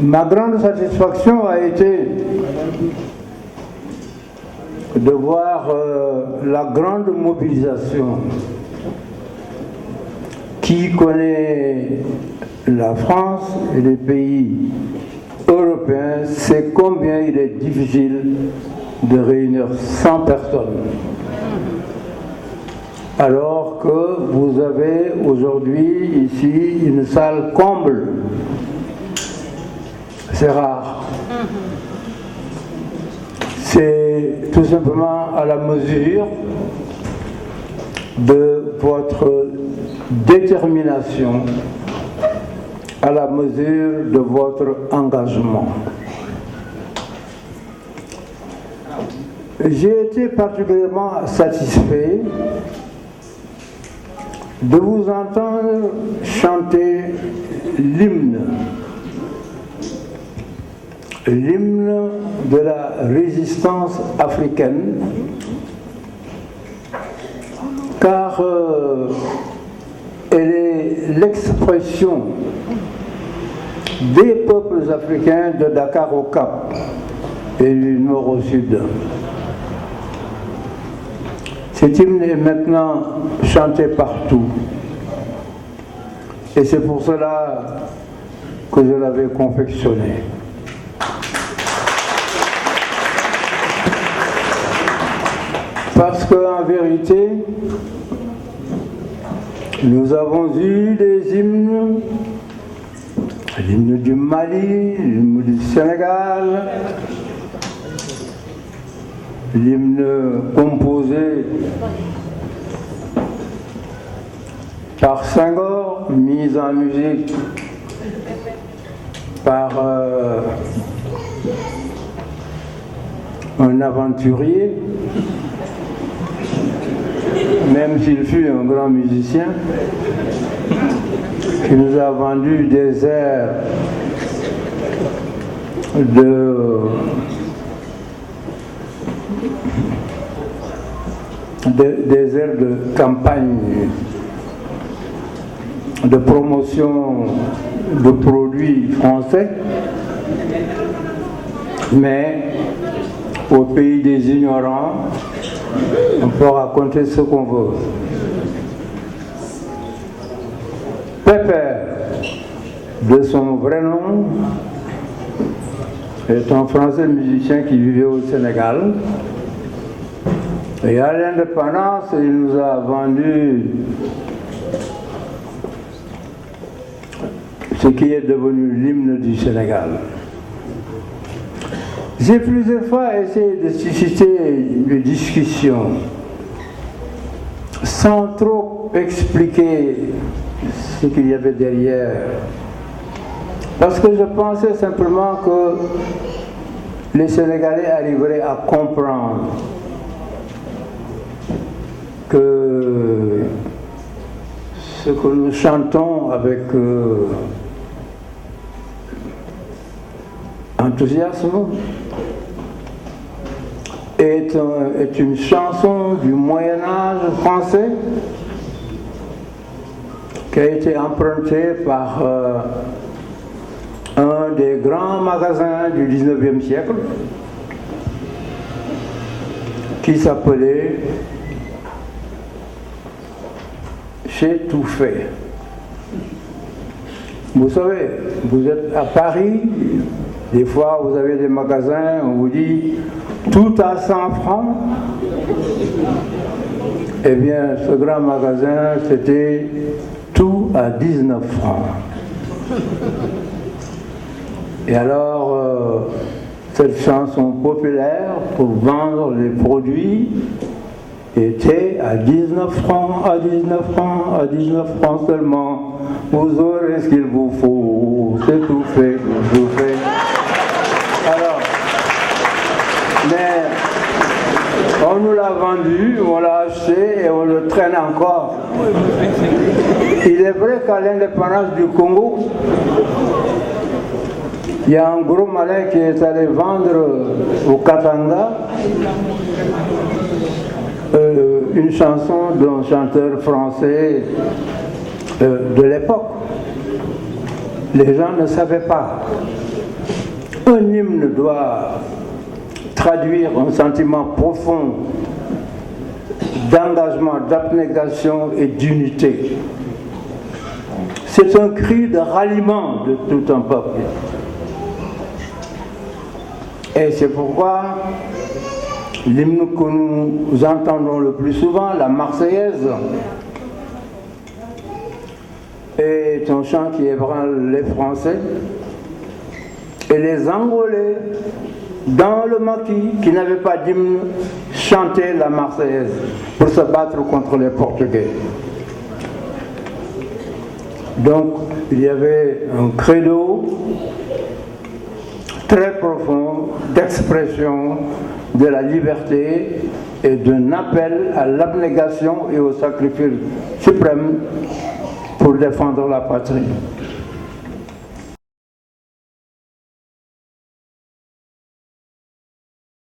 Ma grande satisfaction a été de voir la grande mobilisation qui connaît la France et les pays européens, c'est combien il est difficile de réunir 100 personnes. Alors que vous avez aujourd'hui ici une salle comble. C'est rare. C'est tout simplement à la mesure de votre détermination, à la mesure de votre engagement. J'ai été particulièrement satisfait de vous entendre chanter l'hymne de la résistance africaine, car elle est l'expression des peuples africains de Dakar au Cap et du nord au sud. Cet hymne est maintenant chanté partout. Et c'est pour cela que je l'avais confectionné. Parce qu'en vérité, nous avons eu des hymnes, l'hymne du Mali, l'hymne du Sénégal, l'hymne composé par Senghor, mis en musique par un aventurier, même s'il fut un grand musicien, qui nous a vendu des airs des airs de campagne, de promotion de produits français, mais au pays des ignorants, on peut raconter ce qu'on veut. Pépère, de son vrai nom, est un Français musicien qui vivait au Sénégal. Et à l'indépendance, il nous a vendu ce qui est devenu l'hymne du Sénégal. J'ai plusieurs fois essayé de susciter une discussion sans trop expliquer ce qu'il y avait derrière. Parce que je pensais simplement que les Sénégalais arriveraient à comprendre que ce que nous chantons avec enthousiasme est une chanson du Moyen-Âge français qui a été empruntée par un des grands magasins du 19e siècle qui s'appelait Chez Tout Fait. Vous savez, vous êtes à Paris, des fois vous avez des magasins, on vous dit tout à 100 francs. Eh bien, ce grand magasin, c'était tout à 19 francs. Et alors, cette chanson populaire pour vendre les produits était à 19 francs, à 19 francs, à 19 francs seulement. Vous aurez ce qu'il vous faut, c'est tout fait, tout fait. Alors, mais on nous l'a vendu, on l'a acheté et on le traîne encore. Il est vrai qu'à l'indépendance du Congo, il y a un gros malin qui est allé vendre au Katanga une chanson d'un chanteur français de l'époque. Les gens ne savaient pas. Un hymne doit traduire un sentiment profond d'engagement, d'abnégation et d'unité. C'est un cri de ralliement de tout un peuple. Et c'est pourquoi l'hymne que nous entendons le plus souvent, la Marseillaise, est un chant qui ébranle les Français et les Angolais dans le maquis qui n'avaient pas d'hymne chantaient la Marseillaise pour se battre contre les Portugais. Donc il y avait un credo très profond d'expression de la liberté et d'un appel à l'abnégation et au sacrifice suprême pour défendre la patrie.